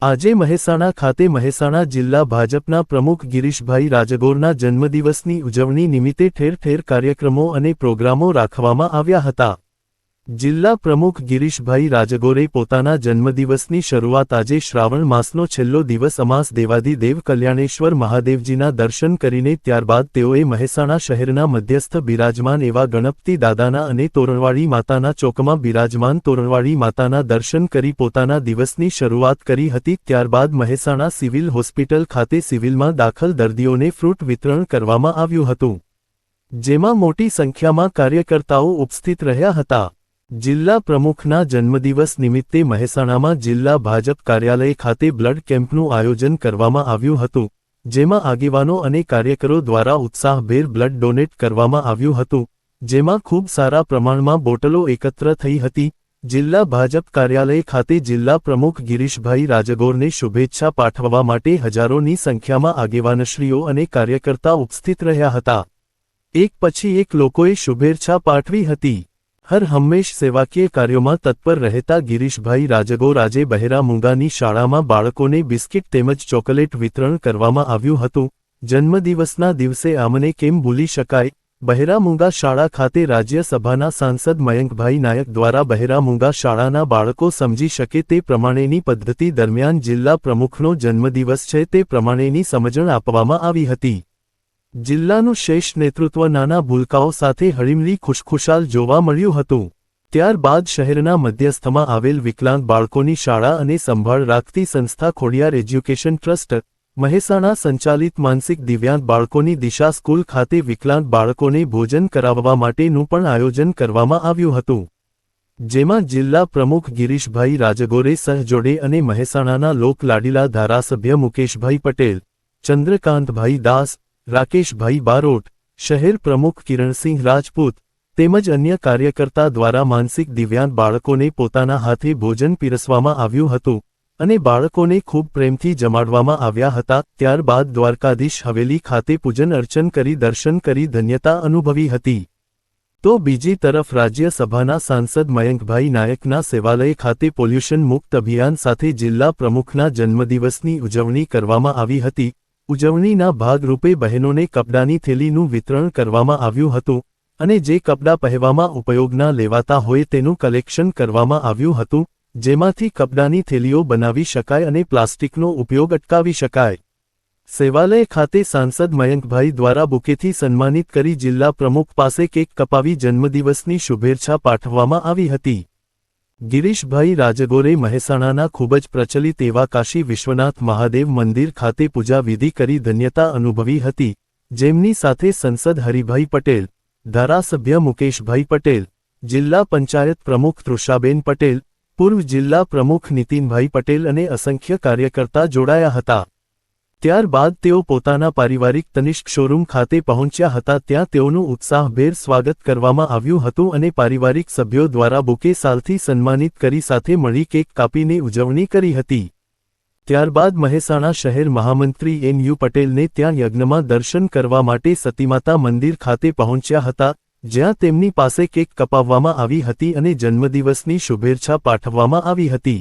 આજે મહેસાણા ખાતે મહેસાણા જિલ્લા ભાજપના પ્રમુખ ગિરીશભાઈ રાજગોરના જન્મદિવસની ઉજવણી નિમિત્તે ઠેર ઠેર કાર્યક્રમો અને પ્રોગ્રામો રાખવામાં આવ્યા હતા। જિલ્લા પ્રમુખ ગિરીશભાઈ રાજગોરે પોતાના જન્મદિવસની શરૂઆત આજે શ્રાવણ માસનો છેલ્લો દિવસ અમાસ દેવાધિદેવ કલ્યાણેશ્વર મહાદેવજીના દર્શન કરીને ત્યારબાદ તેઓએ મહેસાણા શહેરના મધ્યસ્થ બિરાજમાન એવા ગણપતિ દાદાના અને તોરણવાળી માતાના ચોકમાં બિરાજમાન તોરણવાળી માતાના દર્શન કરી પોતાના દિવસની શરૂઆત કરી હતી। ત્યારબાદ મહેસાણા સિવિલ હોસ્પિટલ ખાતે સિવિલમાં દાખલ દર્દીઓને ફ્રૂટ વિતરણ કરવામાં આવ્યું હતું, જેમાં મોટી સંખ્યામાં કાર્યકર્તાઓ ઉપસ્થિત રહ્યા હતા। જિલ્લા પ્રમુખના જન્મદિવસ નિમિત્તે મહેસાણામાં જિલ્લા ભાજપ કાર્યાલય ખાતે બ્લડ કેમ્પનું આયોજન કરવામાં આવ્યું હતું, જેમાં આગેવાનો અને કાર્યકરો દ્વારા ઉત્સાહભેર બ્લડ ડોનેટ કરવામાં આવ્યું હતું, જેમાં ખૂબ સારા પ્રમાણમાં બોટલો એકત્ર થઈ હતી। જિલ્લા ભાજપ કાર્યાલય ખાતે જિલ્લા પ્રમુખ ગિરીશભાઈ રાજગોરને શુભેચ્છા પાઠવવા માટે હજારોની સંખ્યામાં આગેવાનશ્રીઓ અને કાર્યકર્તા ઉપસ્થિત રહ્યા હતા। એક પછી એક લોકોએ શુભેચ્છા પાઠવી હતી। હર હંમેશ સેવાકીય કાર્યોમાં તત્પર રહેતા ગિરીશભાઈ રાજગોર આજે બહેરા મૂંગાની શાળામાં બાળકોને બિસ્કિટ તેમજ ચોકલેટ વિતરણ કરવામાં આવ્યું હતું। જન્મદિવસના દિવસે આમને કેમ ભૂલી શકાય। બહેરા મૂંગા શાળા ખાતે રાજ્યસભાના સાંસદ મયંકભાઈ નાયક દ્વારા બહેરા મૂંગા શાળાના બાળકો સમજી શકે તે પ્રમાણેની પદ્ધતિ દરમિયાન જિલ્લા પ્રમુખનો જન્મદિવસ છે તે પ્રમાણેની સમજણ આપવામાં આવી હતી। જિલ્લાનું શ્રેષ્ઠ નેતૃત્વ નાના ભૂલકાઓ સાથે હળીમળી ખુશખુશાલ જોવા મળ્યું હતું। ત્યારબાદ શહેરના મધ્યસ્થમાં આવેલ વિકલાંગ બાળકોની શાળા અને સંભાળ રાખતી સંસ્થા ખોડિયાર એજ્યુકેશન ટ્રસ્ટ મહેસાણા સંચાલિત માનસિક દિવ્યાંગ બાળકોની દિશા સ્કૂલ ખાતે વિકલાંગ બાળકોને ભોજન કરાવવા માટેનું પણ આયોજન કરવામાં આવ્યું હતું, જેમાં જિલ્લા પ્રમુખ ગિરીશભાઈ રાજગોરે સહજોડે અને મહેસાણાના લોકલાડીલા ધારાસભ્ય મુકેશભાઈ પટેલ, ચંદ્રકાંતભાઈ દાસ, રાકેશભાઈ બારોટ, શહેર પ્રમુખ કિરણસિંહ રાજપૂત તેમજ અન્ય કાર્યકર્તા દ્વારા માનસિક દિવ્યાંગ બાળકોને પોતાના હાથે ભોજન પીરસવામાં આવ્યું હતું અને બાળકોને ખૂબ પ્રેમથી જમાડવામાં આવ્યા હતા। ત્યારબાદ દ્વારકાધીશ હવેલી ખાતે પૂજન અર્ચન કરી દર્શન કરી ધન્યતા અનુભવી હતી। તો બીજી તરફ રાજ્યસભાના સાંસદ મયંકભાઈ નાયકના સેવાલય ખાતે પોલ્યુશન મુક્ત અભિયાન સાથે જિલ્લા પ્રમુખના જન્મદિવસની ઉજવણી કરવામાં આવી હતી। ઉજવણીના ભાગરૂપે બહેનોને કપડાની થેલીનું વિતરણ કરવામાં આવ્યું હતું અને જે કપડાં પહેરવામાં ઉપયોગના લેવાતા હોય તેનું કલેક્શન કરવામાં આવ્યું હતું, જેમાંથી કપડાની થેલીઓ બનાવી શકાય અને પ્લાસ્ટિકનો ઉપયોગ અટકાવી શકાય। સેવાલય ખાતે સાંસદ મયંકભાઈ દ્વારા બુકેથી સન્માનિત કરી જિલ્લા પ્રમુખ પાસે કેક કપાવી જન્મદિવસની શુભેચ્છા પાઠવવામાં આવી હતી। ગિરીશભાઈ રાજગોરે મહેસાણાના ખૂબ જ પ્રચલિત એવા કાશી વિશ્વનાથ મહાદેવ મંદિર ખાતે પૂજા વિધિ કરી ધન્યતા અનુભવી હતી, જેમની સાથે સંસદ હરિભાઈ પટેલ, ધારાસભ્ય મુકેશભાઈ પટેલ, જિલ્લા પંચાયત પ્રમુખ તૃષાબેન પટેલ, પૂર્વ જિલ્લા પ્રમુખ નીતિનભાઈ પટેલ અને અસંખ્ય કાર્યકર્તા જોડાયા હતા। ત્યારબાદ તેઓ પોતાના પારિવારિક તનિષ્ક શોરૂમ ખાતે પહોંચ્યા હતા, ત્યાં તેઓનું ઉત્સાહભેર સ્વાગત કરવામાં આવ્યું હતું અને પારિવારિક સભ્યો દ્વારા બુકે સાલથી સન્માનિત કરી સાથે મળી કેક કાપીને ઉજવણી કરી હતી। ત્યારબાદ મહેસાણા શહેર મહામંત્રી NU પટેલને ત્યાં યજ્ઞમાં દર્શન કરવા માટે સતીમાતા મંદિર ખાતે પહોંચ્યા હતા, જ્યાં તેમની પાસે કેક કપાવવામાં આવી હતી અને જન્મદિવસની શુભેચ્છા પાઠવવામાં આવી હતી।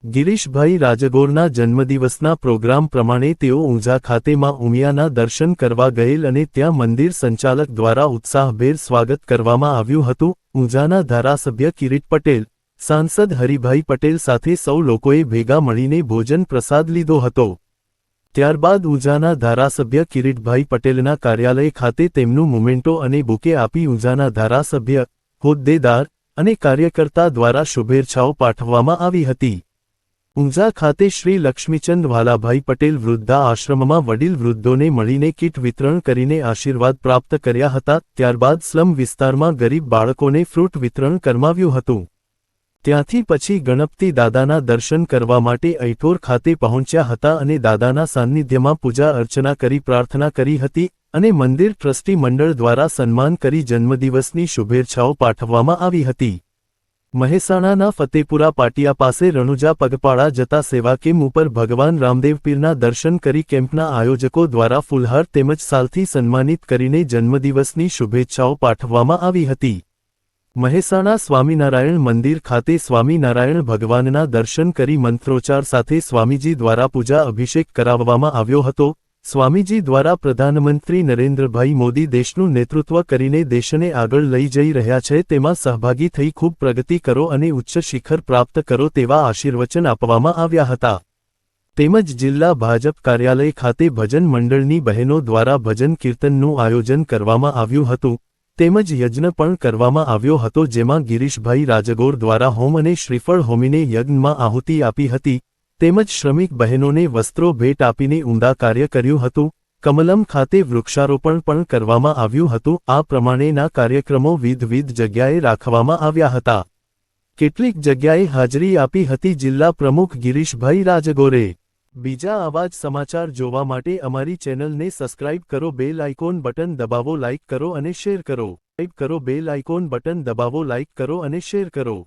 ગિરીશભાઈ રાજગોરના જન્મદિવસના પ્રોગ્રામ પ્રમાણે તેઓ ઊંઝા ખાતે માં ઉમિયાના દર્શન કરવા ગયેલ અને ત્યાં મંદિર સંચાલક દ્વારા ઉત્સાહભેર સ્વાગત કરવામાં આવ્યું હતું। ઊંઝાના ધારાસભ્ય કિરીટ પટેલ, સાંસદ હરિભાઈ પટેલ સાથે સૌ લોકોએ ભેગા મળીને ભોજન પ્રસાદ લીધો હતો। ત્યારબાદ ઊંઝાના ધારાસભ્ય કિરીટભાઈ પટેલના કાર્યાલય ખાતે તેમનું મોમેન્ટો અને બુકે આપી ઊંઝાના ધારાસભ્ય, હોદ્દેદાર અને કાર્યકર્તા દ્વારા શુભેચ્છાઓ પાઠવવામાં આવી હતી। ઊંઝા ખાતે શ્રી લક્ષ્મીચંદ વાલાભાઈ પટેલ વૃદ્ધા આશ્રમમાં વડીલ વૃદ્ધોને મળીને કીટ વિતરણ કરીને આશીર્વાદ પ્રાપ્ત કર્યા હતા। ત્યારબાદ સ્લમ વિસ્તારમાં ગરીબ બાળકોને ફ્રૂટ વિતરણ કરમાવ્યું હતું। ત્યાંથી પછી ગણપતિ દાદાના દર્શન કરવા માટે ઐઠોર ખાતે પહોંચ્યા હતા અને દાદાના સાનિધ્યમાં પૂજા અર્ચના કરી પ્રાર્થના કરી હતી અને મંદિર ટ્રસ્ટી મંડળ દ્વારા સન્માન કરી જન્મદિવસની શુભેચ્છાઓ પાઠવવામાં આવી હતી। મહેસાણાના ફતેપુરા પાટિયા પાસે રણુજા પગપાળા જતા સેવા કેમ્પ ઉપર ભગવાન રામદેવ પીરના દર્શન કરી કેમ્પના આયોજકો દ્વારા ફૂલહાર તેમજ સાલથી સન્માનિત કરીને જન્મદિવસની શુભેચ્છાઓ પાઠવવામાં આવી હતી। મહેસાણા સ્વામિનારાયણ મંદિર ખાતે સ્વામિનારાયણ ભગવાનના દર્શન કરી મંત્રોચ્ચાર સાથે સ્વામીજી દ્વારા પૂજા અભિષેક કરાવવામાં આવ્યો હતો. સ્વામીજી દ્વારા પ્રધાનમંત્રી નરેન્દ્રભાઈ મોદી દેશનું નેતૃત્વ કરીને દેશને આગળ લઈ જઈ રહ્યા છે તેમાં સહભાગી થઈ ખૂબ પ્રગતિ કરો અને ઉચ્ચ શિખર પ્રાપ્ત કરો તેવા આશીર્વચન આપવામાં આવ્યા હતા. તેમજ જિલ્લા ભાજપ કાર્યાલય ખાતે ભજન મંડળની બહેનો દ્વારા ભજન કીર્તનનું આયોજન કરવામાં આવ્યું હતું. તેમજ યજ્ઞ પણ કરવામાં આવ્યો હતો જેમાં ગિરીશભાઈ રાજગોર દ્વારા હોમ અને શ્રીફળ હોમીને યજ્ઞમાં આહુતિ આપી હતી. તેમજ શ્રમિક બહેનોને વસ્ત્રો ભેટ આપીને ઉમદા કાર્ય કર્યું હતું. કમલમ ખાતે વૃક્ષારોપણ પણ કરવામાં આવ્યું હતું. આ પ્રમાણેના કાર્યક્રમો વિવિધ જગ્યાએ રાખવામાં આવ્યા હતા. કેટલીક જગ્યાએ હાજરી આપી હતી જિલ્લા પ્રમુખ ગિરીશભાઈ રાજગોરે. બીજા આવા જ સમાચાર જોવા માટે અમારી ચેનલને સબસ્ક્રાઇબ કરો, બેલ આઇકોન બટન દબાવો, લાઇક કરો અને શેર કરો. સબસ્ક્રાઇબ કરો, બેલ આઇકોન બટન દબાવો, લાઇક કરો અને શેર કરો.